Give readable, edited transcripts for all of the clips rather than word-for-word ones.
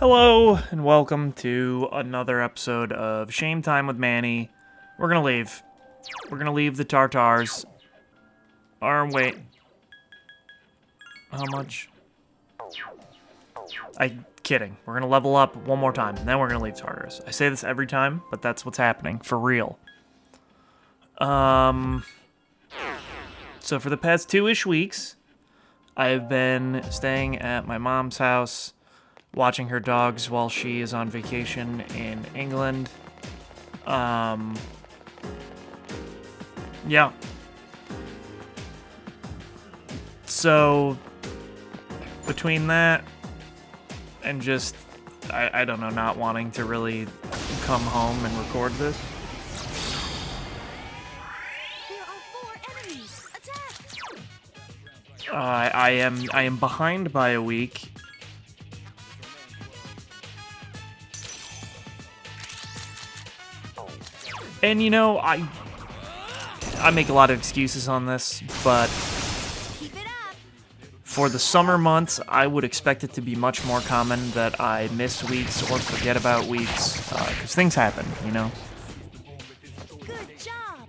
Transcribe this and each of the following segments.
Hello, and welcome to another episode of Shame Time with Manny. We're gonna leave. We're gonna leave the Tartars. Or wait. How much? Kidding. We're gonna level up one more time, and then we're gonna leave Tartarus. I say this every time, but that's what's happening, for real. So for the past 2-ish weeks, I've been staying at my mom's house, watching her dogs while she is on vacation in England. Yeah. So, between that and just, I don't know, not wanting to really come home and record this. There are 4 enemies. Attack! I am behind by a week. And you know, I make a lot of excuses on this, but Keep it up. for the summer months, I would expect it to be much more common that I miss weeks or forget about weeks, because things happen, you know? Good job.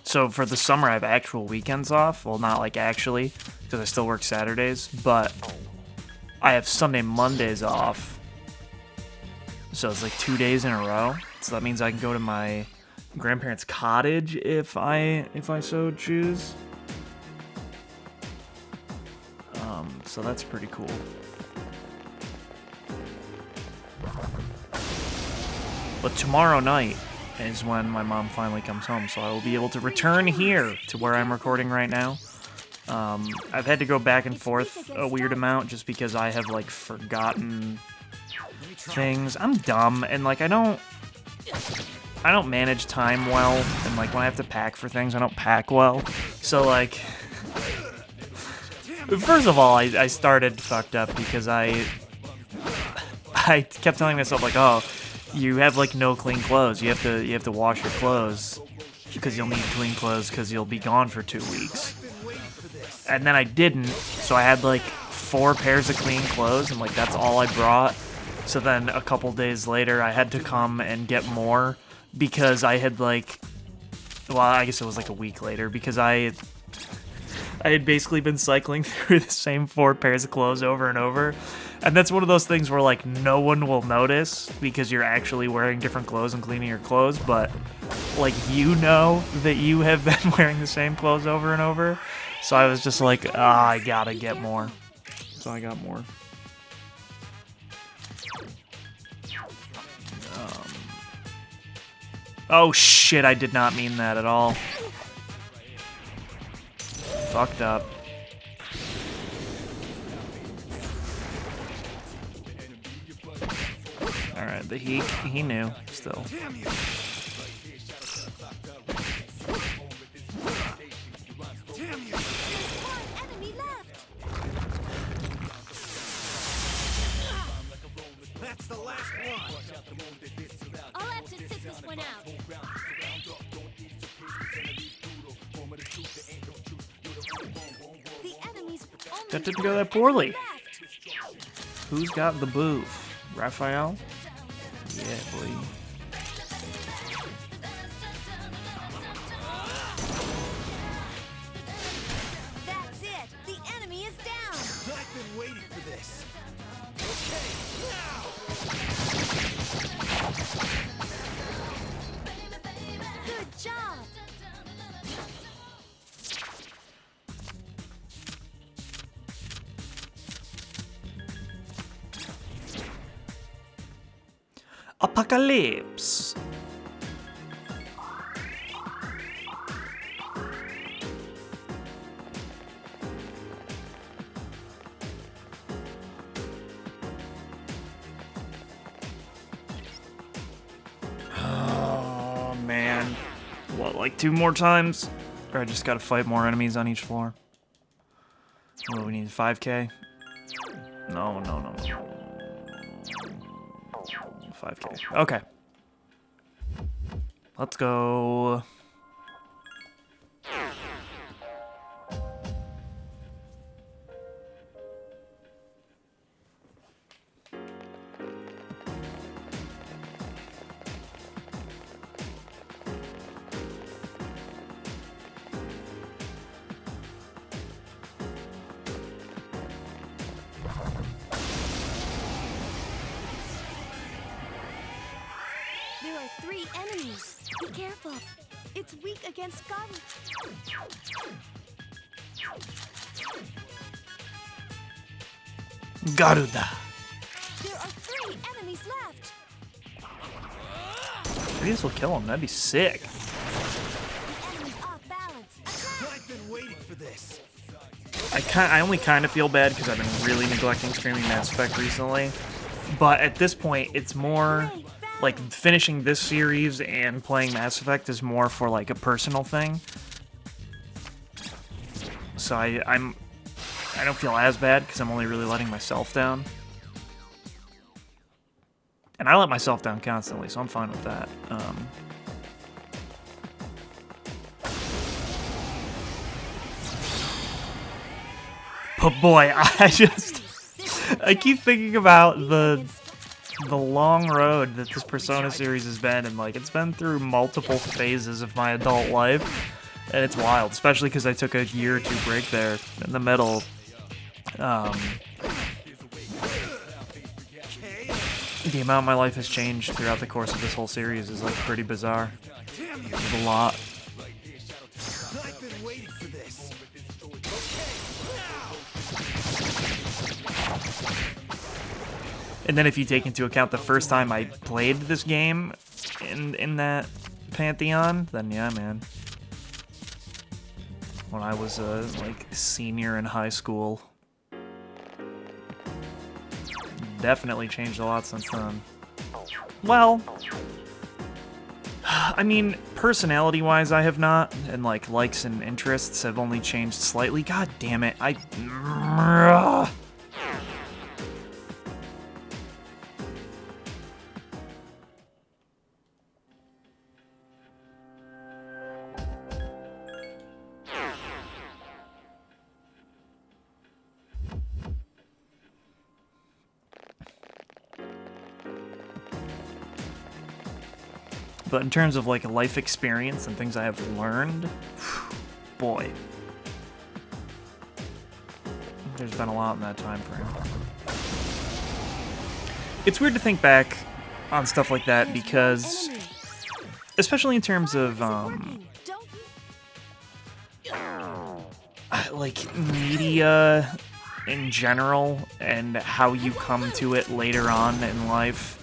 So for the summer, I have actual weekends off. Well, not like actually, because I still work Saturdays, but I have Sunday, Mondays off. So it's like 2 days in a row. So that means I can go to my grandparents' cottage if I so choose. So that's pretty cool. But tomorrow night is when my mom finally comes home, so I will be able to return here to where I'm recording right now. I've had to go back and forth a weird amount just because I have like forgotten things. I'm dumb, and like I don't manage time well, and like when I have to pack for things, I don't pack well. So like, first of all, I started fucked up because I kept telling myself like, oh, you have like no clean clothes. You have to wash your clothes because you'll need clean clothes because you'll be gone for 2 weeks. And then I didn't, so I had like 4 pairs of clean clothes, and like that's all I brought. So then a couple days later, I had to come and get more because I had like, well, I guess it was like a week later because I had basically been cycling through the same 4 pairs of clothes over and over. And that's one of those things where like no one will notice because you're actually wearing different clothes and cleaning your clothes, but like you know that you have been wearing the same clothes over and over. So I was just like, I gotta get more. So I got more. Oh shit, I did not mean that at all. Fucked up. Alright, he knew, still. One enemy left. That's the last one. I'll have to sit this one out. The enemies only That didn't go that poorly. left. Who's got the booth? Raphael? Yeah, boy. That's it. The enemy is down. I've been waiting for this. Okay, now. Good job. Apocalypse. Oh man. What, like 2 more times? Or I just gotta fight more enemies on each floor? What do we need, 5k? No. 5k. Okay. Let's go. powerful. It's weak against Garu. Garuda. There are 3 enemies left. I guess we'll kill him. That'd be sick. The enemy's off balance. Attack! I've been waiting for this. I only kind of feel bad because I've been really neglecting streaming Mass Effect recently. But at this point, it's more like finishing this series and playing Mass Effect is more for like a personal thing. So I don't feel as bad because I'm only really letting myself down. And I let myself down constantly, so I'm fine with that. But boy, I keep thinking about the long road that this Persona series has been, and like it's been through multiple phases of my adult life, and it's wild, especially because I took a year or 2 break there in the middle. The amount my life has changed throughout the course of this whole series is like pretty bizarre. It's a lot. I've been waiting for this. And then if you take into account the first time I played this game in that pantheon, then yeah, man. When I was like senior in high school. Definitely changed a lot since then. Well, I mean, personality-wise, I have not, and like likes and interests have only changed slightly. God damn it! But in terms of like life experience and things I have learned, boy, there's been a lot in that time frame. It's weird to think back on stuff like that because, especially in terms of like media in general and how you come to it later on in life.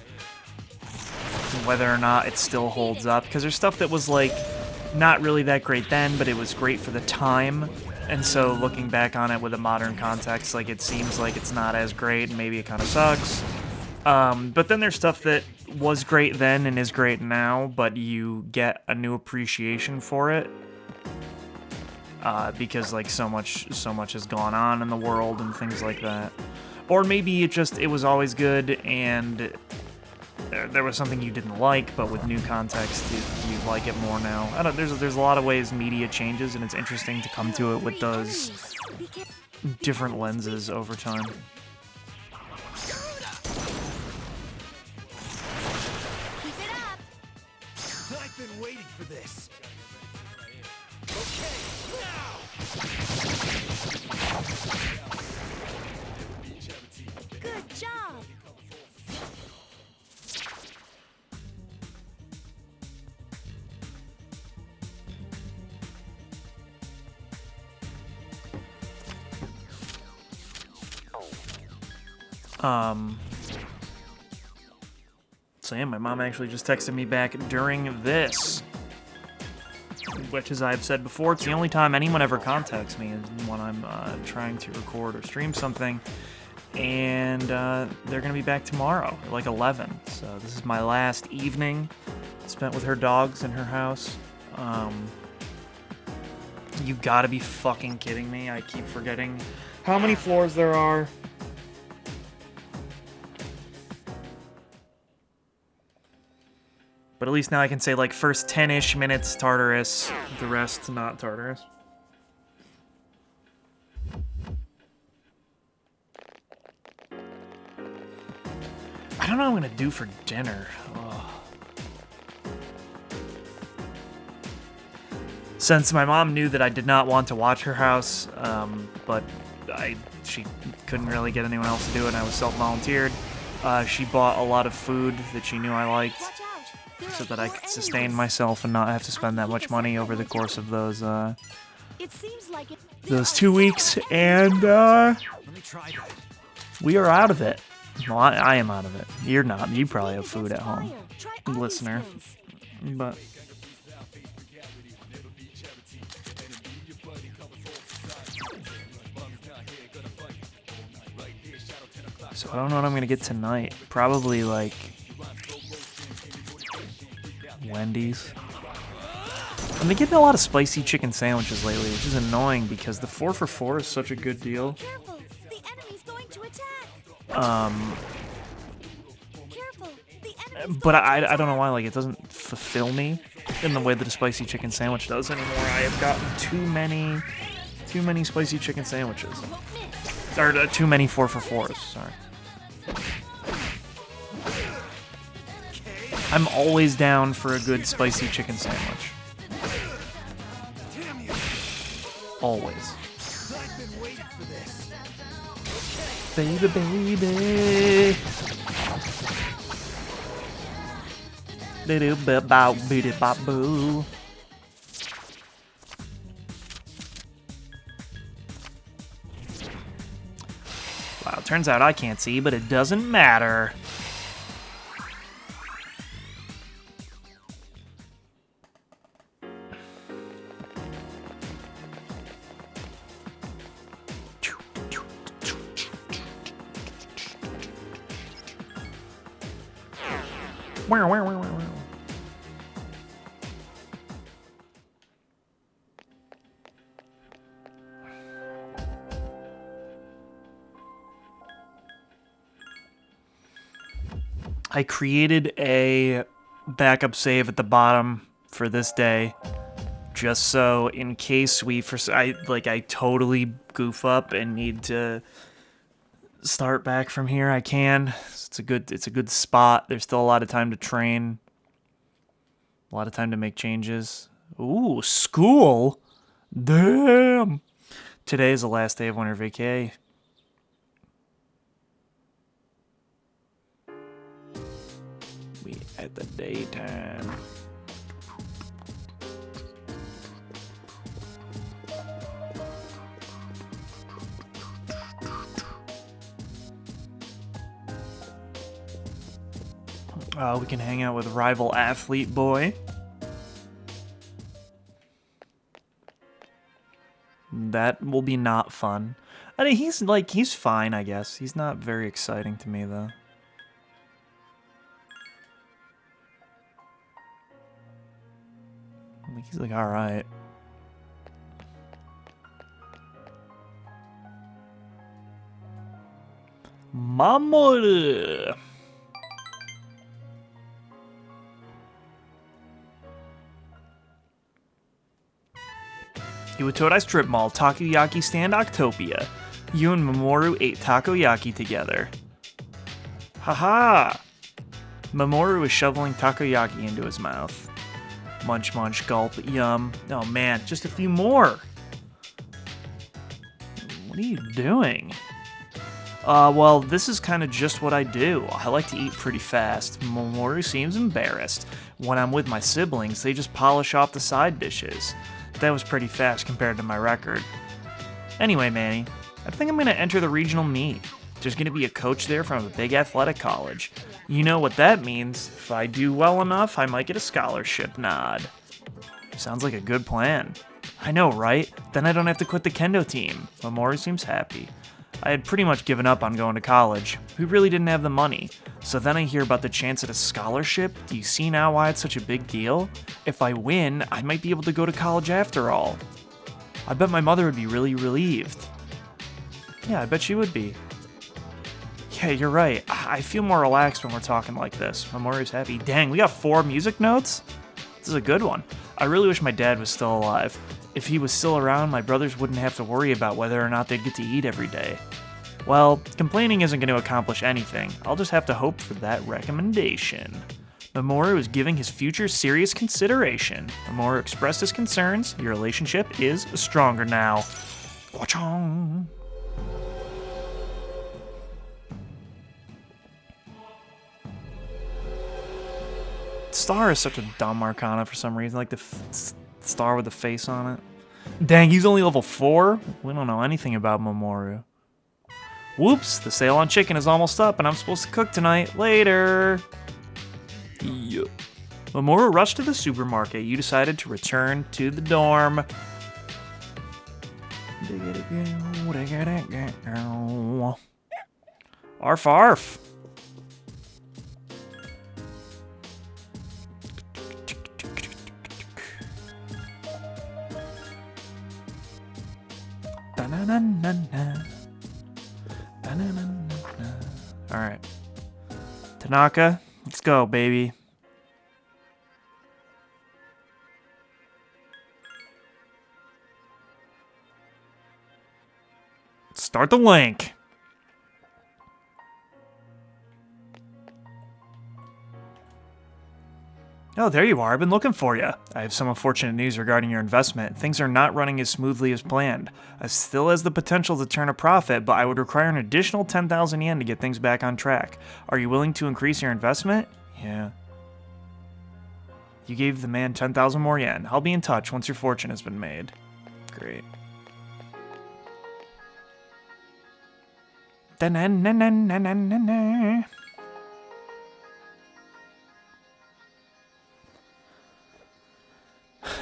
Whether or not it still holds up, because there's stuff that was like not really that great then, but it was great for the time, and so looking back on it with a modern context, like it seems like it's not as great, and maybe it kind of sucks. But then there's stuff that was great then and is great now, but you get a new appreciation for it because like so much has gone on in the world and things like that, or maybe it was always good and there was something you didn't like, but with new context, you like it more now. I don't. There's a lot of ways media changes, and it's interesting to come to it with those different lenses over time. Keep it up. I've been waiting for this. Good job. So yeah, my mom actually just texted me back during this, which, as I've said before, it's the only time anyone ever contacts me is when I'm trying to record or stream something, and they're gonna be back tomorrow at like 11. So this is my last evening spent with her dogs in her house. You gotta be fucking kidding me! I keep forgetting how many floors there are. But at least now I can say, like, first 10-ish minutes Tartarus, the rest not Tartarus. I don't know what I'm gonna do for dinner. Ugh. Since my mom knew that I did not want to watch her house, but she couldn't really get anyone else to do it, and I was self-volunteered, she bought a lot of food that she knew I liked. Watch out. so that I could sustain myself and not have to spend that much money over the course of those It seems like it. those 2 weeks, and Let me try that. we are out of it. Well, I am out of it. You're not. You probably have food at home, Try all these listener. things. But so I don't know what I'm gonna get tonight. Probably like Wendy's. I've been getting a lot of spicy chicken sandwiches lately, which is annoying because the 4 for $4 is such a good deal. Careful, the enemy's going to attack. Careful, the enemy's But I don't know why, like, it doesn't fulfill me in the way that a spicy chicken sandwich does anymore. I have gotten too many spicy chicken sandwiches. Or too many 4 for $4s, sorry. I'm always down for a good spicy chicken sandwich. Always. I've been waiting for this. Baby, baby. Biddy-bop-boo. Wow, turns out I can't see, but it doesn't matter. I created a backup save at the bottom for this day, just so in case I totally goof up and need to start back from here, I can. It's a good spot. There's still a lot of time to train, a lot of time to make changes. Ooh, school. Damn. Today is the last day of winter vacay. We at the daytime. We can hang out with rival athlete boy. That will be not fun. I mean, he's fine, I guess. He's not very exciting to me, though. He's like, all right. Mamoru. You were told I strip mall, takoyaki stand Octopia. You and Mamoru ate takoyaki together. Haha! Mamoru was shoveling takoyaki into his mouth. Munch, munch, gulp, yum. Oh man, just a few more. What are you doing? Well, this is kind of just what I do. I like to eat pretty fast. Mamoru seems embarrassed. When I'm with my siblings, they just polish off the side dishes. That was pretty fast compared to my record. Anyway, Manny, I think I'm going to enter the regional meet. There's going to be a coach there from a big athletic college. You know what that means. If I do well enough, I might get a scholarship nod. Sounds like a good plan. I know, right? Then I don't have to quit the kendo team. Mamoru seems happy. I had pretty much given up on going to college. We really didn't have the money. So then I hear about the chance at a scholarship. Do you see now why it's such a big deal? If I win, I might be able to go to college after all. I bet my mother would be really relieved. Yeah, I bet she would be. Yeah, you're right. I feel more relaxed when we're talking like this. Mamoru's happy. Dang, we got 4 music notes? This is a good one. I really wish my dad was still alive. If he was still around, my brothers wouldn't have to worry about whether or not they'd get to eat every day. Well, complaining isn't going to accomplish anything. I'll just have to hope for that recommendation. Mamoru is giving his future serious consideration. Mamoru expressed his concerns. Your relationship is stronger now. Wachong. star is such a dumb arcana for some reason, like the star with the face on it. Dang, he's only level 4? We don't know anything about Mamoru. Whoops, the sale on chicken is almost up and I'm supposed to cook tonight. Later. Yup. Mamoru rushed to the supermarket. You decided to return to the dorm. Arf arf. Alright. Tanaka, let's go, baby. Start the link. Oh, there you are. I've been looking for you. I have some unfortunate news regarding your investment. Things are not running as smoothly as planned. It still has the potential to turn a profit, but I would require an additional 10,000 yen to get things back on track. Are you willing to increase your investment? Yeah. You gave the man 10,000 more yen. I'll be in touch once your fortune has been made. Great.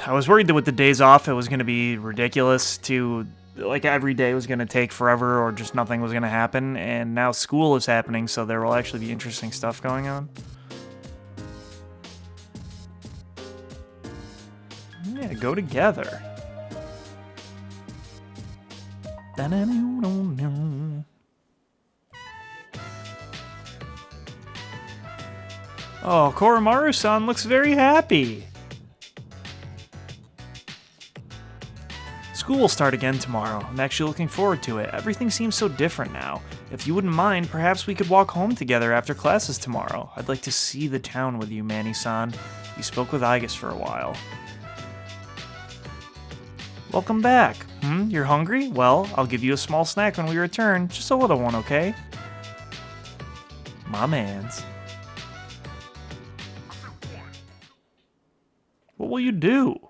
I was worried that with the days off, it was going to be ridiculous to, like, every day was going to take forever or just nothing was going to happen. And now school is happening, so there will actually be interesting stuff going on. Yeah, go together. Oh, Koromaru-san looks very happy. School will start again tomorrow. I'm actually looking forward to it. Everything seems so different now. If you wouldn't mind, perhaps we could walk home together after classes tomorrow. I'd like to see the town with you, Manny-san. You spoke with Igus for a while. Welcome back. You're hungry? Well, I'll give you a small snack when we return. Just a little one, okay? My mans. What will you do?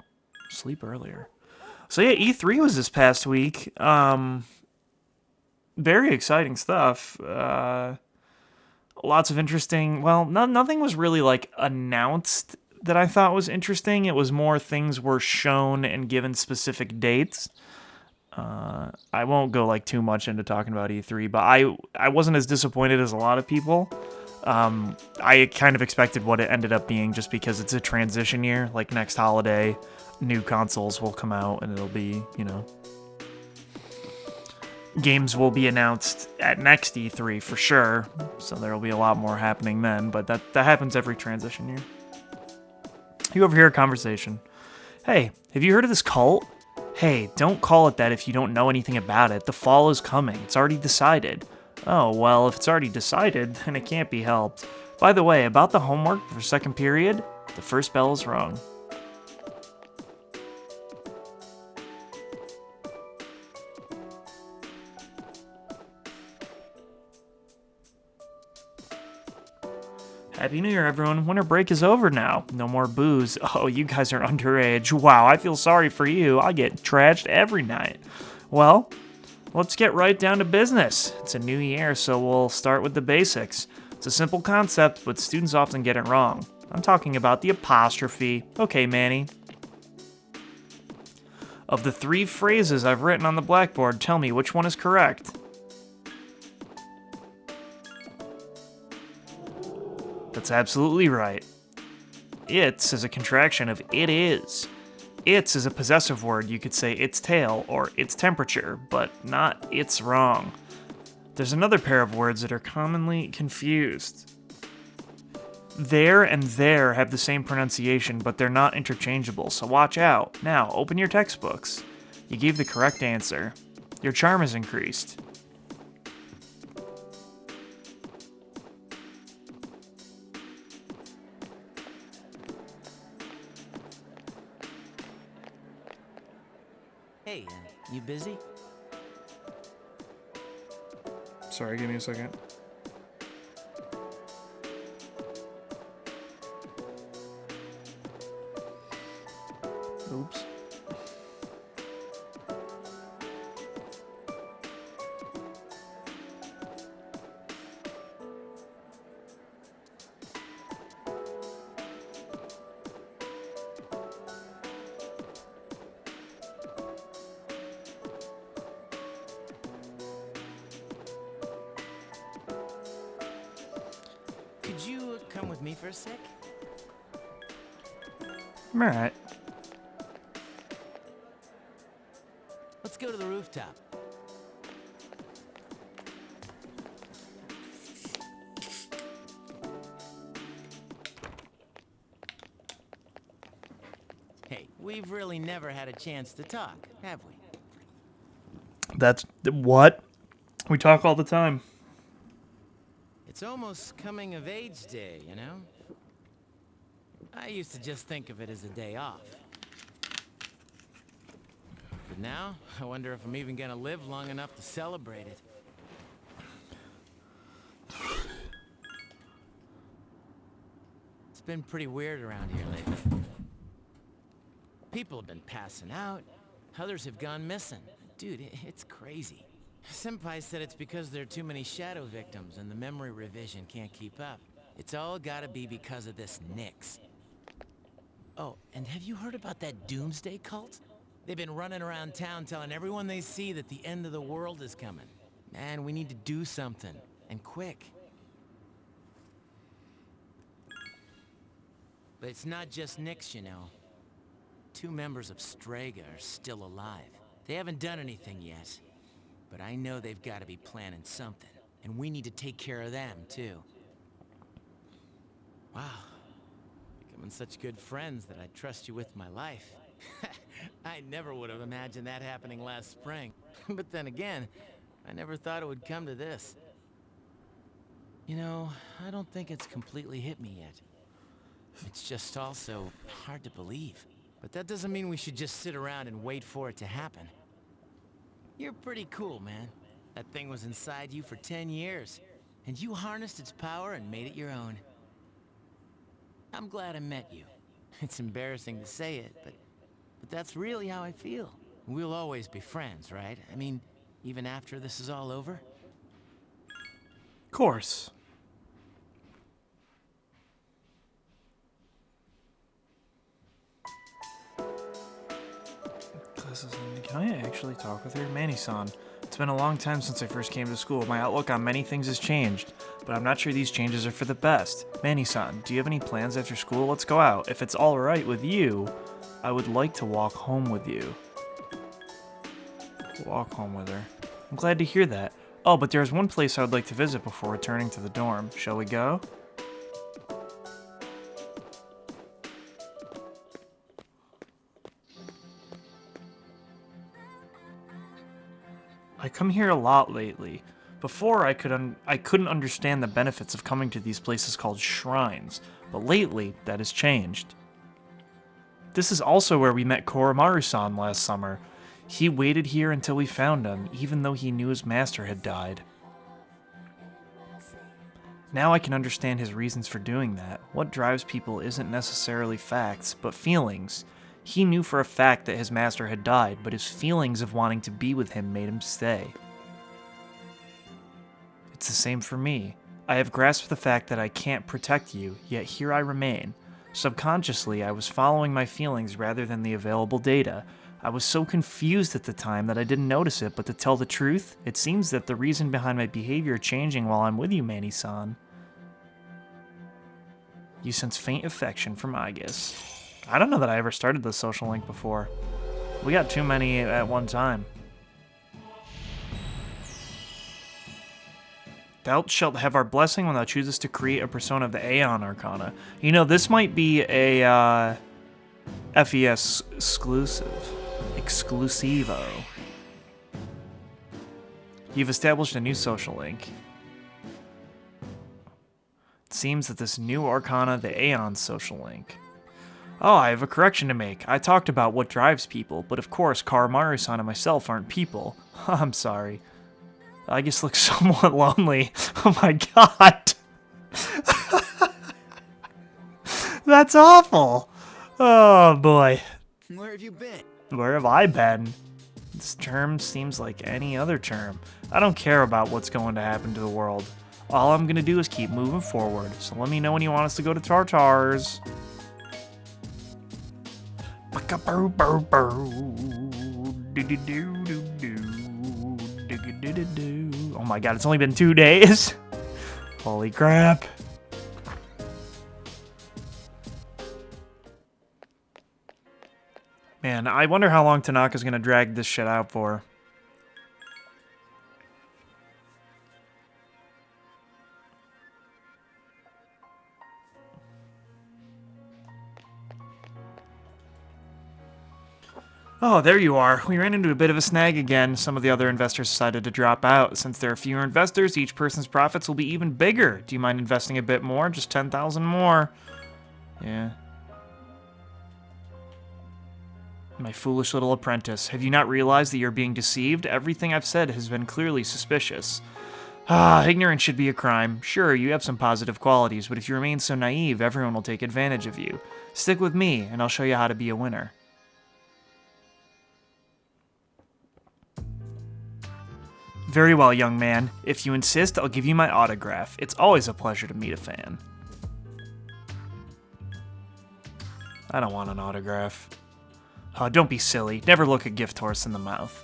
Sleep earlier. So yeah, E3 was this past week. Very exciting stuff. Lots of interesting... Well, nothing was really, like, announced that I thought was interesting. It was more things were shown and given specific dates. I won't go, like, too much into talking about E3, but I wasn't as disappointed as a lot of people. I kind of expected what it ended up being just because it's a transition year. Like, next holiday, new consoles will come out, and it'll be, you know... Games will be announced at next E3 for sure, so there'll be a lot more happening then, but that happens every transition year. You overhear a conversation. Hey, have you heard of this cult? Hey, don't call it that if you don't know anything about it. The fall is coming. It's already decided. Oh, well, if it's already decided, then it can't be helped. By the way, about the homework for second period, the first bell is rung. Happy New Year, everyone. Winter break is over now. No more booze. Oh, you guys are underage. Wow, I feel sorry for you. I get trashed every night. Well, let's get right down to business. It's a new year, so we'll start with the basics. It's a simple concept, but students often get it wrong. I'm talking about the apostrophe. Okay, Manny. Of the 3 phrases I've written on the blackboard, tell me which one is correct. That's absolutely right. It's is a contraction of it is. It's is a possessive word. You could say its tail or its temperature, but not it's wrong. There's another pair of words that are commonly confused. There and there have the same pronunciation, but they're not interchangeable, so watch out. Now, open your textbooks. You gave the correct answer. Your charm is increased. Hey, you busy? Sorry, give me a second. come with me for a sec? I'm alright. Let's go to the rooftop. Hey, we've really never had a chance to talk, have we? That's what? We talk all the time. It's almost coming of age day, you know? I used to just think of it as a day off. But now, I wonder if I'm even gonna live long enough to celebrate it. It's been pretty weird around here lately. People have been passing out, others have gone missing. Dude, it's crazy. Senpai said it's because there are too many shadow victims and the memory revision can't keep up. It's all gotta be because of this Nyx. Oh, and have you heard about that doomsday cult? They've been running around town telling everyone they see that the end of the world is coming. Man, we need to do something, and quick. But it's not just Nyx, you know. 2 members of Strega are still alive. They haven't done anything yet. But I know they've got to be planning something. And we need to take care of them, too. Wow. Becoming such good friends that I trust you with my life. I never would have imagined that happening last spring. But then again, I never thought it would come to this. You know, I don't think it's completely hit me yet. It's just also hard to believe. But that doesn't mean we should just sit around and wait for it to happen. You're pretty cool, man. That thing was inside you for 10 years, and you harnessed its power and made it your own. I'm glad I met you. It's embarrassing to say it, but that's really how I feel. We'll always be friends, right? I mean, even after this is all over? Of course. Can I actually talk with her? Manny-san. It's been a long time since I first came to school. My outlook on many things has changed, but I'm not sure these changes are for the best. Manny-san, do you have any plans after school? Let's go out. If it's alright with you, I would like to walk home with you. Walk home with her. I'm glad to hear that. Oh, but there's one place I would like to visit before returning to the dorm. Shall we go? I come here a lot lately. Before, I couldn't understand the benefits of coming to these places called shrines, but lately, that has changed. This is also where we met Koromaru-san last summer. He waited here until we found him, even though he knew his master had died. Now I can understand his reasons for doing that. What drives people isn't necessarily facts, but feelings. He knew for a fact that his master had died, but his feelings of wanting to be with him made him stay. It's the same for me. I have grasped the fact that I can't protect you, yet here I remain. Subconsciously, I was following my feelings rather than the available data. I was so confused at the time that I didn't notice it, but to tell the truth, it seems that the reason behind my behavior changing while I'm with you, Manny-san. You sense faint affection from Aegis. I don't know that I ever started the social link before. We got too many at one time. Thou shalt have our blessing when thou choosest to create a persona of the Aeon Arcana. You know, this might be a FES exclusivo. You've established a new social link. It seems that this new Arcana, the Aeon social link. Oh, I have a correction to make. I talked about what drives people, but of course, Koromaru-san and myself aren't people. I'm sorry. I just look somewhat lonely. Oh my god. That's awful. Oh boy. Where have you been? Where have I been? This term seems like any other term. I don't care about what's going to happen to the world. All I'm gonna do is keep moving forward. So let me know when you want us to go to Tartarus. Oh my god, it's only been 2 days. Holy crap. on. I wonder how long Tanaka's gonna drag this shit out for. Oh, there you are. We ran into a bit of a snag again. Some of the other investors decided to drop out. Since there are fewer investors, each person's profits will be even bigger. Do you mind investing a bit more? Just 10,000 more. Yeah. My foolish little apprentice. Have you not realized that you're being deceived? Everything I've said has been clearly suspicious. Ignorance should be a crime. Sure, you have some positive qualities, but if you remain so naive, everyone will take advantage of you. Stick with me, and I'll show you how to be a winner. Very well, young man. If you insist, I'll give you my autograph. It's always a pleasure to meet a fan. I don't want an autograph. Oh, don't be silly. Never look a gift horse in the mouth.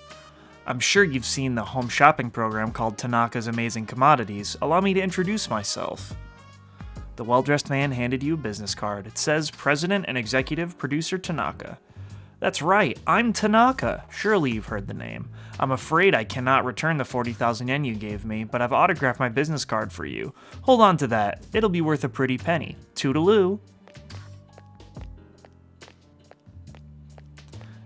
I'm sure you've seen the home shopping program called Tanaka's Amazing Commodities. Allow me to introduce myself. The well-dressed man handed you a business card. It says President and Executive Producer Tanaka. That's right, I'm Tanaka. Surely you've heard the name. I'm afraid I cannot return the 40,000 yen you gave me, but I've autographed my business card for you. Hold on to that. It'll be worth a pretty penny. Toodaloo.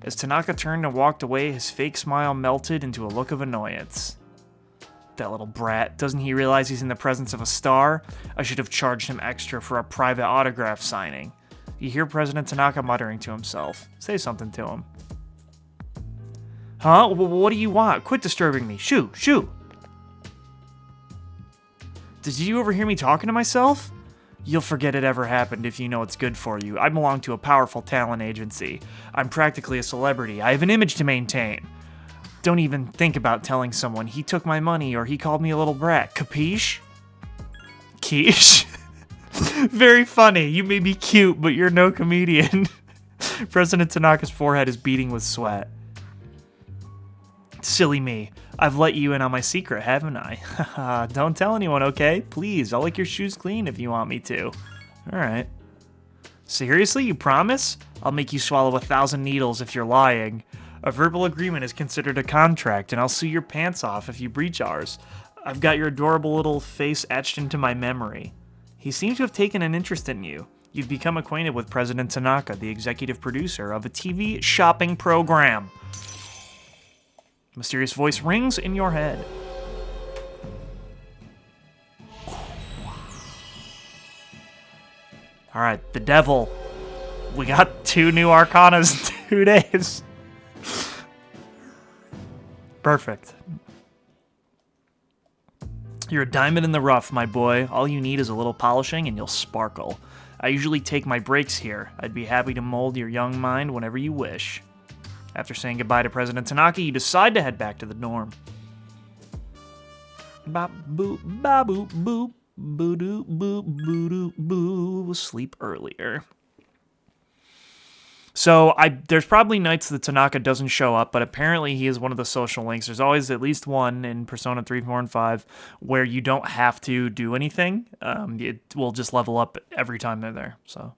As Tanaka turned and walked away, his fake smile melted into a look of annoyance. That little brat. Doesn't he realize he's in the presence of a star? I should have charged him extra for a private autograph signing. You hear President Tanaka muttering to himself. Say something to him. Huh? What do you want? Quit disturbing me. Shoo! Shoo! Did you overhear me talking to myself? You'll forget it ever happened if you know it's good for you. I belong to a powerful talent agency. I'm practically a celebrity. I have an image to maintain. Don't even think about telling someone he took my money or he called me a little brat. Capiche? Quiche? Very funny. You may be cute, but you're no comedian. President Tanaka's forehead is beating with sweat. Silly me. I've let you in on my secret, haven't I? Don't tell anyone, okay? Please, I'll lick your shoes clean if you want me to. Alright. Seriously, you promise? I'll make you swallow 1,000 needles if you're lying. A verbal agreement is considered a contract, and I'll sue your pants off if you breach ours. I've got your adorable little face etched into my memory. He seems to have taken an interest in you. You've become acquainted with President Tanaka, the executive producer of a TV shopping program. A mysterious voice rings in your head. Alright, the devil. We got 2 new arcanas in 2 days. Perfect. You're a diamond in the rough, my boy. All you need is a little polishing and you'll sparkle. I usually take my breaks here. I'd be happy to mold your young mind whenever you wish. After saying goodbye to President Tanaka, you decide to head back to the dorm. Bop boop ba boop boop boo doo boo boo doo boo. Sleep earlier. So there's probably nights that Tanaka doesn't show up, but apparently he is one of the social links. There's always at least one in Persona 3, 4, and 5 where you don't have to do anything. It will just level up every time they're there. So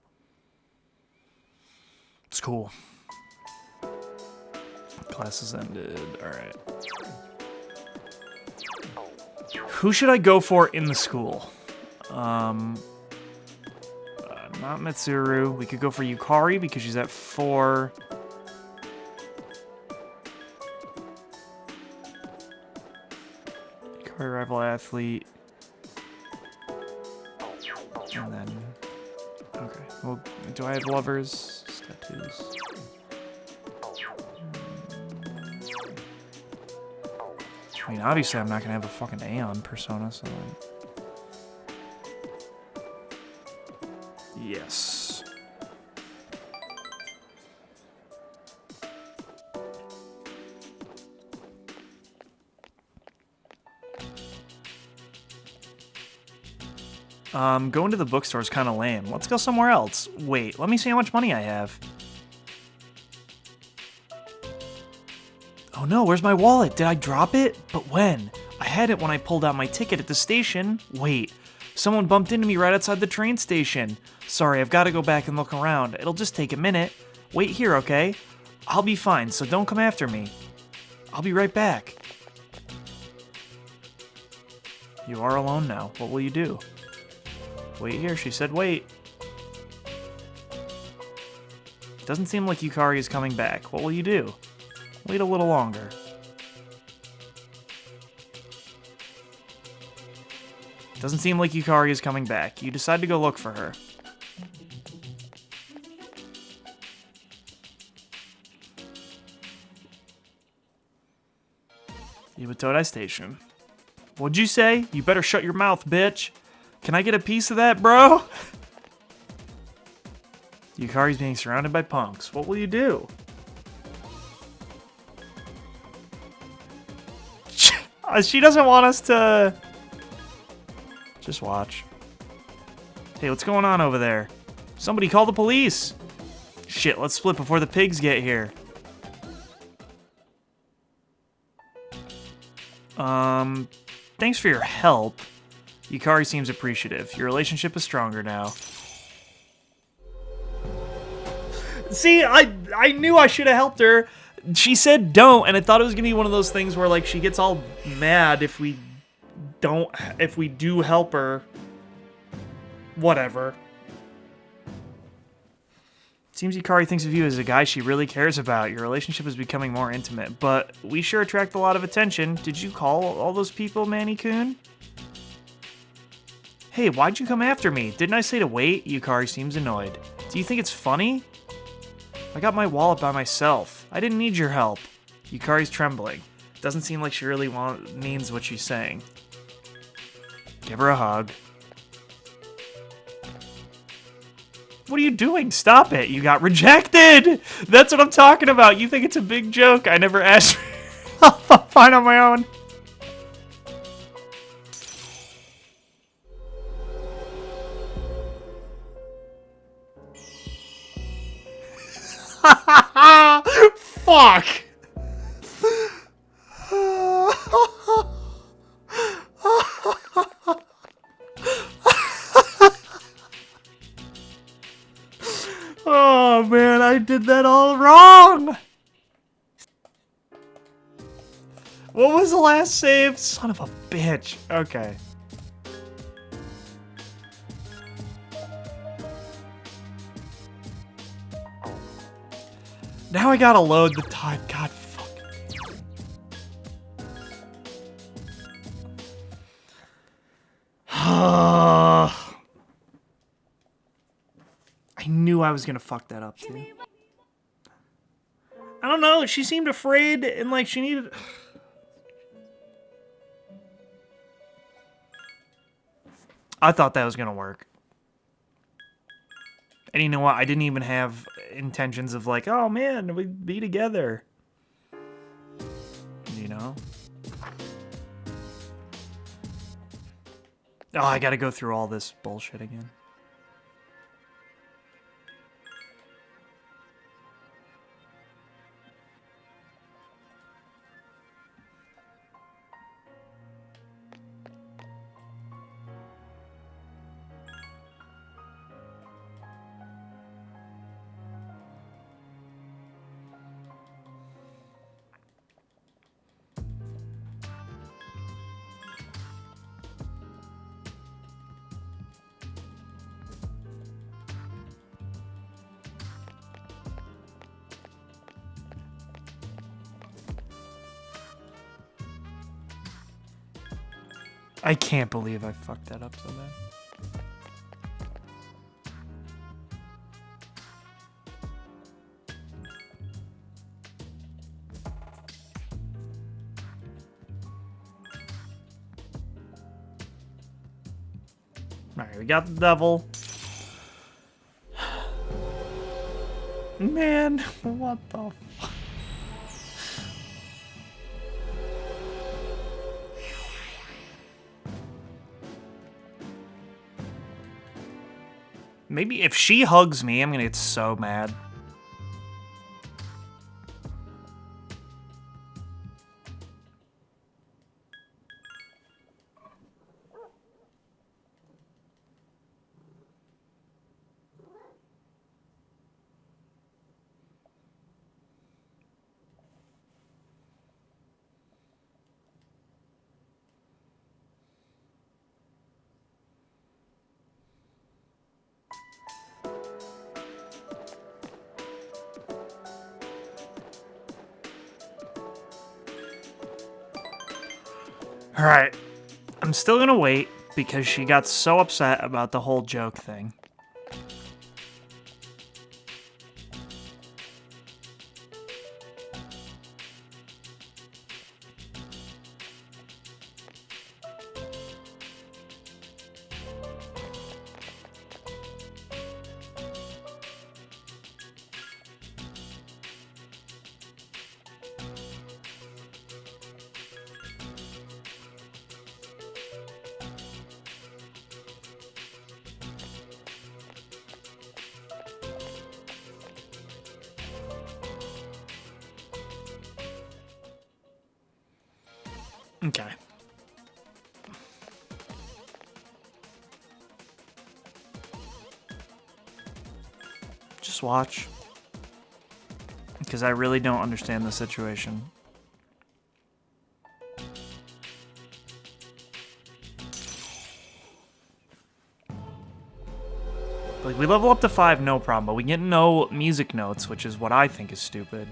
it's cool. Classes ended. All right. Who should I go for in the school? Not Mitsuru. We could go for Yukari because she's at 4. Yukari, rival athlete. And then... Okay. Well, do I have lovers? Tattoos. I mean, obviously I'm not going to have a fucking A on Persona, so... Yes. Going to the bookstore is kind of lame. Let's go somewhere else. Wait, let me see how much money I have. Oh no, where's my wallet? Did I drop it? But when? I had it when I pulled out my ticket at the station. Wait, someone bumped into me right outside the train station. Sorry, I've got to go back and look around. It'll just take a minute. Wait here, okay? I'll be fine, so don't come after me. I'll be right back. You are alone now. What will you do? Wait here, she said wait. Doesn't seem like Yukari is coming back. What will you do? Wait a little longer. Doesn't seem like Yukari is coming back. You decide to go look for her. Todai Station. What'd you say? You better shut your mouth, bitch. Can I get a piece of that, bro? Yukari's being surrounded by punks. What will you do? She doesn't want us to... Just watch. Hey, what's going on over there? Somebody call the police! Shit, let's split before the pigs get here. Thanks for your help. Yukari seems appreciative. Your relationship is stronger now. See, I knew I should have helped her. She said don't, and I thought it was gonna be one of those things where like she gets all mad if we do help her. Whatever. Seems Yukari thinks of you as a guy she really cares about. Your relationship is becoming more intimate, but we sure attract a lot of attention. Did you call all those people, Manny-kun? Hey, why'd you come after me? Didn't I say to wait? Yukari seems annoyed. Do you think it's funny? I got my wallet by myself. I didn't need your help. Yukari's trembling. Doesn't seem like she really means what she's saying. Give her a hug. What are you doing? Stop it. You got rejected. That's what I'm talking about. You think it's a big joke. I never asked. I'll find on my own. Fuck. Oh man, I did that all wrong. What was the last save? Son of a bitch. Okay. Now I gotta load the time. God fuck. I knew I was gonna fuck that up too. I don't know. She seemed afraid and like she needed. I thought that was gonna work. And you know what? I didn't even have intentions of like, oh man, we'd be together. You know? Oh, I gotta go through all this bullshit again. I can't believe I fucked that up so bad. Alright, we got the devil. Man, what the fuck? Maybe if she hugs me, I'm gonna get so mad. Alright. I'm still gonna wait because she got so upset about the whole joke thing. Okay. Just watch. Because I really don't understand the situation. Like, we level up to 5, no problem, but we get no music notes, which is what I think is stupid.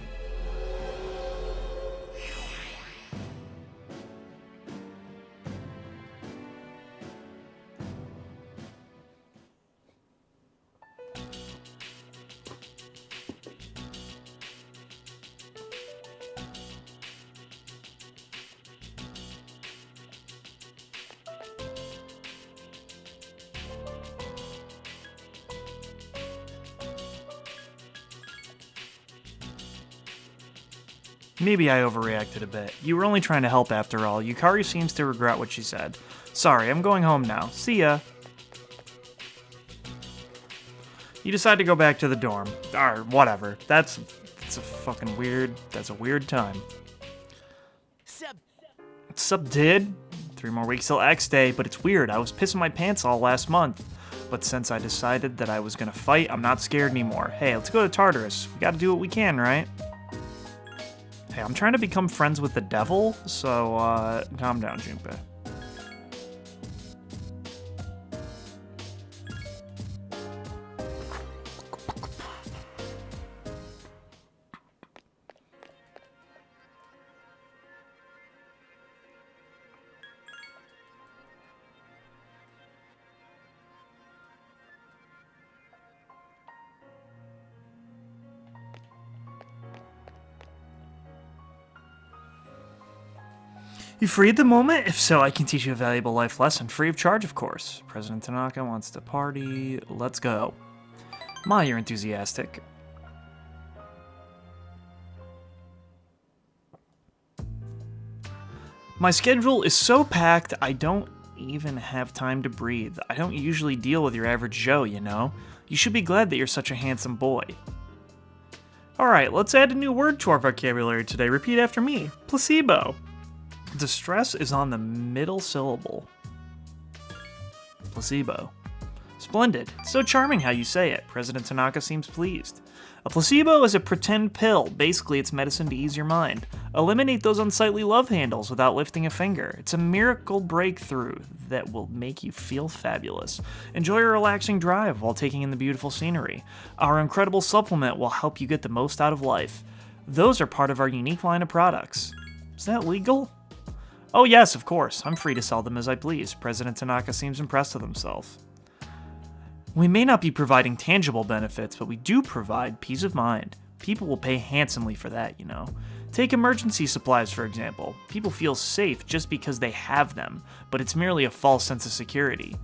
Maybe I overreacted a bit. You were only trying to help after all. Yukari seems to regret what she said. Sorry, I'm going home now. See ya. You decide to go back to the dorm. Or whatever. That's a fucking weird... That's a weird time. Sup, did? 3 more weeks till X Day, but it's weird. I was pissing my pants all last month. But since I decided that I was gonna fight, I'm not scared anymore. Hey, let's go to Tartarus. We gotta do what we can, right? Hey, I'm trying to become friends with the devil, so, calm down, Junpei. You free at the moment? If so, I can teach you a valuable life lesson, free of charge, of course. President Tanaka wants to party. Let's go. Ma, you're enthusiastic. My schedule is so packed, I don't even have time to breathe. I don't usually deal with your average Joe, you know? You should be glad that you're such a handsome boy. Alright, let's add a new word to our vocabulary today. Repeat after me. Placebo. The stress is on the middle syllable. Placebo. Splendid. So charming how you say it. President Tanaka seems pleased. A placebo is a pretend pill. Basically, it's medicine to ease your mind. Eliminate those unsightly love handles without lifting a finger. It's a miracle breakthrough that will make you feel fabulous. Enjoy a relaxing drive while taking in the beautiful scenery. Our incredible supplement will help you get the most out of life. Those are part of our unique line of products. Is that legal? Oh yes, of course. I'm free to sell them as I please. President Tanaka seems impressed with himself. We may not be providing tangible benefits, but we do provide peace of mind. People will pay handsomely for that, you know. Take emergency supplies, for example. People feel safe just because they have them, but it's merely a false sense of security.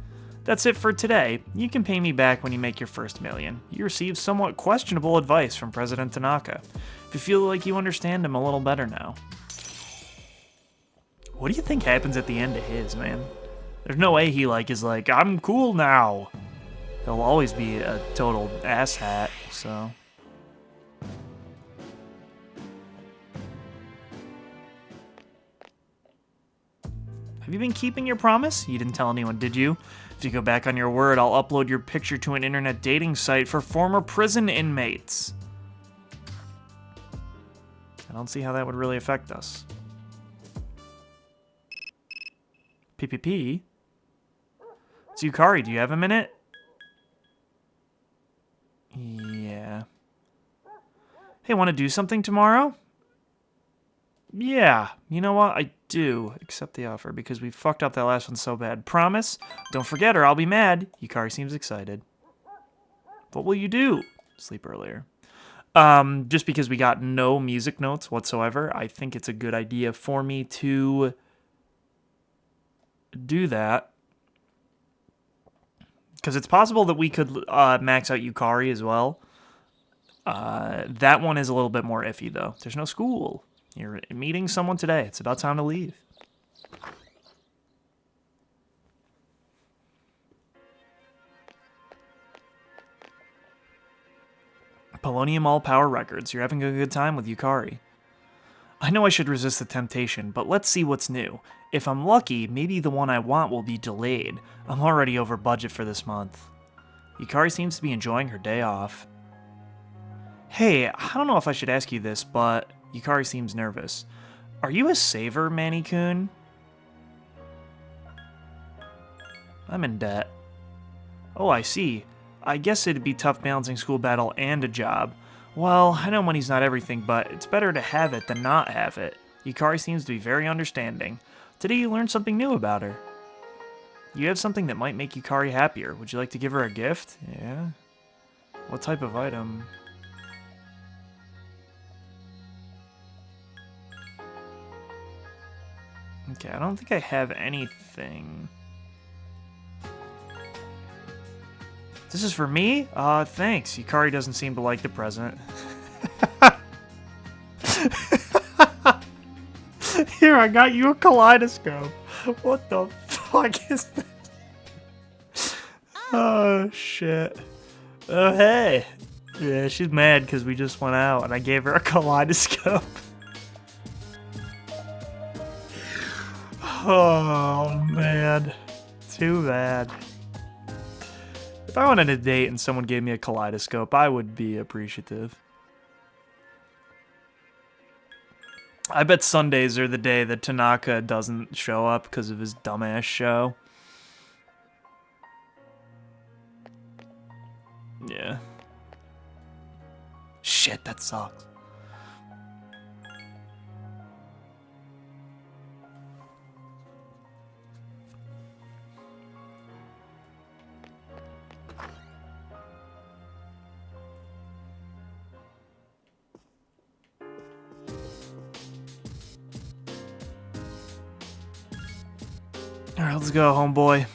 That's it for today. You can pay me back when you make your first million. You received somewhat questionable advice from President Tanaka. If you feel like you understand him a little better now. What do you think happens at the end of his, man? There's no way he is like, I'm cool now. He'll always be a total asshat, so. Have you been keeping your promise? You didn't tell anyone, did you? If you go back on your word, I'll upload your picture to an internet dating site for former prison inmates. I don't see how that would really affect us. PPP? It's Yukari, do you have a minute? Yeah. Hey, want to do something tomorrow? Yeah, you know what? I do accept the offer because we fucked up that last one so bad. Promise? Don't forget or I'll be mad. Yukari seems excited. What will you do? Sleep earlier. Just because we got no music notes whatsoever, I think it's a good idea for me to do that. Because it's possible that we could max out Yukari as well. That one is a little bit more iffy, though. There's no school. You're meeting someone today. It's about time to leave. Polonium All Power Records. You're having a good time with Yukari. I know I should resist the temptation, but let's see what's new. If I'm lucky, maybe the one I want will be delayed. I'm already over budget for this month. Yukari seems to be enjoying her day off. Hey, I don't know if I should ask you this, but Yukari seems nervous. Are you a saver, Manny-kun? I'm in debt. Oh, I see. I guess it'd be tough balancing school battle and a job. Well, I know money's not everything, but it's better to have it than not have it. Yukari seems to be very understanding. Today you learned something new about her. You have something that might make Yukari happier. Would you like to give her a gift? Yeah? What type of item? Okay, I don't think I have anything. This is for me? Thanks. Yukari doesn't seem to like the present. Here, I got you a kaleidoscope. What the fuck is that? Oh, shit. Oh, hey. Yeah, she's mad because we just went out and I gave her a kaleidoscope. Oh, man. Too bad. If I went on a date and someone gave me a kaleidoscope, I would be appreciative. I bet Sundays are the day that Tanaka doesn't show up because of his dumbass show. Yeah. Shit, that sucks. Alright, let's go, homeboy.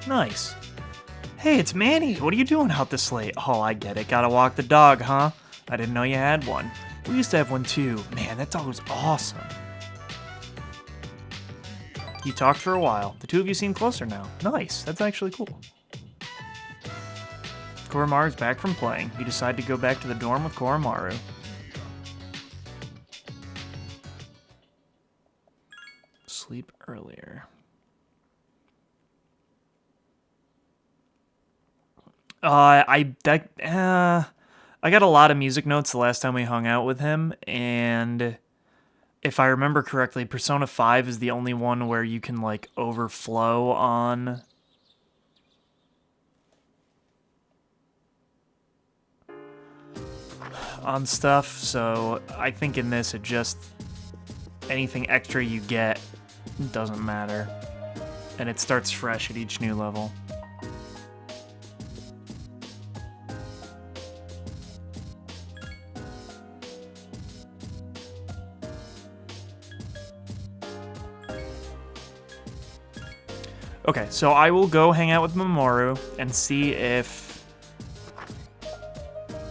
Nice. Hey, it's Manny. What are you doing out this late? Oh, I get it. Gotta walk the dog, huh? I didn't know you had one. We used to have one too. Man, that dog was awesome. You talked for a while. The two of you seem closer now. Nice. That's actually cool. Koromaru's back from playing. You decide to go back to the dorm with Koromaru. Sleep earlier. I got a lot of music notes the last time we hung out with him, and if I remember correctly, Persona 5 is the only one where you can, like, overflow on stuff, so I think in this it just, anything extra you get doesn't matter, and it starts fresh at each new level. Okay, so I will go hang out with Mamoru and see if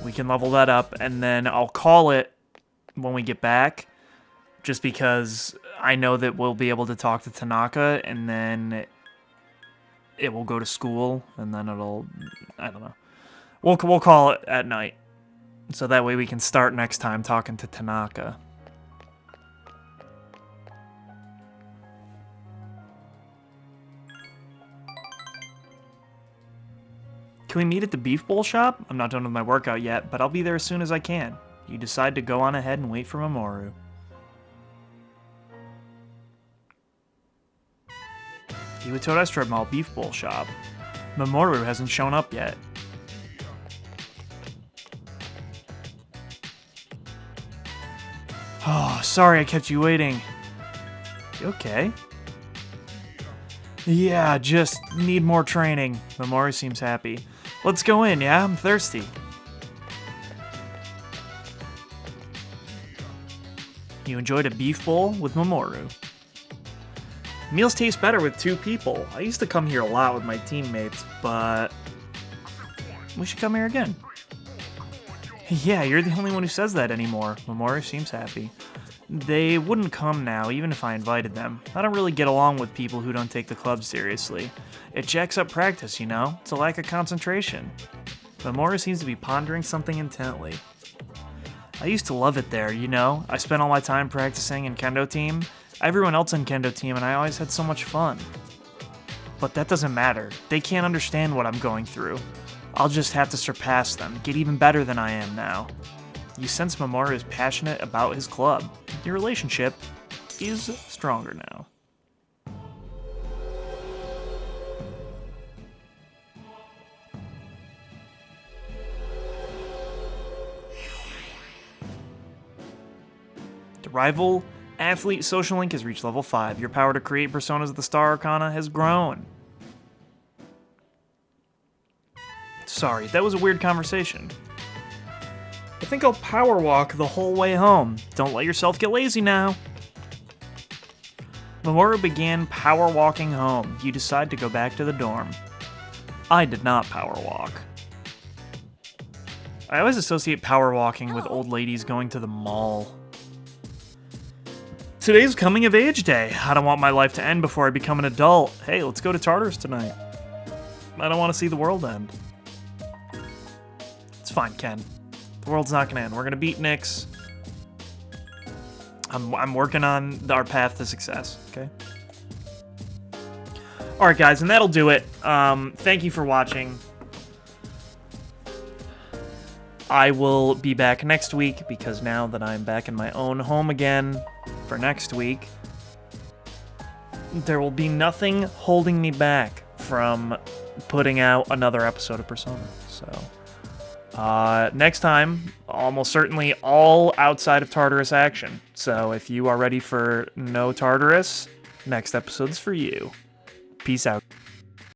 we can level that up, and then I'll call it when we get back, just because I know that we'll be able to talk to Tanaka, and then it will go to school, and then it'll, I don't know. We'll call it at night, so that way we can start next time talking to Tanaka. Can we meet at the beef bowl shop? I'm not done with my workout yet, but I'll be there as soon as I can. You decide to go on ahead and wait for Mamoru. Iwatoda Strip Mall Beef Bowl Shop. Mamoru hasn't shown up yet. Oh, sorry I kept you waiting. You okay? Yeah, just need more training. Mamoru seems happy. Let's go in, yeah? I'm thirsty. You enjoyed a beef bowl with Mamoru. Meals taste better with 2 people. I used to come here a lot with my teammates, but we should come here again. Yeah, you're the only one who says that anymore. Mamoru seems happy. They wouldn't come now, even if I invited them. I don't really get along with people who don't take the club seriously. It jacks up practice, you know? It's a lack of concentration. Mamoru seems to be pondering something intently. I used to love it there, you know? I spent all my time practicing in Kendo team. Everyone else in Kendo team, and I always had so much fun. But that doesn't matter. They can't understand what I'm going through. I'll just have to surpass them, get even better than I am now. You sense Mamoru is passionate about his club. Your relationship is stronger now. The rival athlete social link has reached level 5. Your power to create personas of the Star Arcana has grown. Sorry, that was a weird conversation. I think I'll power walk the whole way home. Don't let yourself get lazy now. Mamoru began power walking home. You decide to go back to the dorm. I did not power walk. I always associate power walking with old ladies going to the mall. Today's coming of age day. I don't want my life to end before I become an adult. Hey, let's go to Tartarus tonight. I don't want to see the world end. It's fine, Ken. The world's not gonna end. We're gonna beat Nyx. I'm working on our path to success, okay? Alright, guys, and that'll do it. Thank you for watching. I will be back next week, because now that I'm back in my own home again for next week, there will be nothing holding me back from putting out another episode of Persona. So, next time, almost certainly all outside of Tartarus action. So if you are ready for no Tartarus, next episode's for you. Peace out.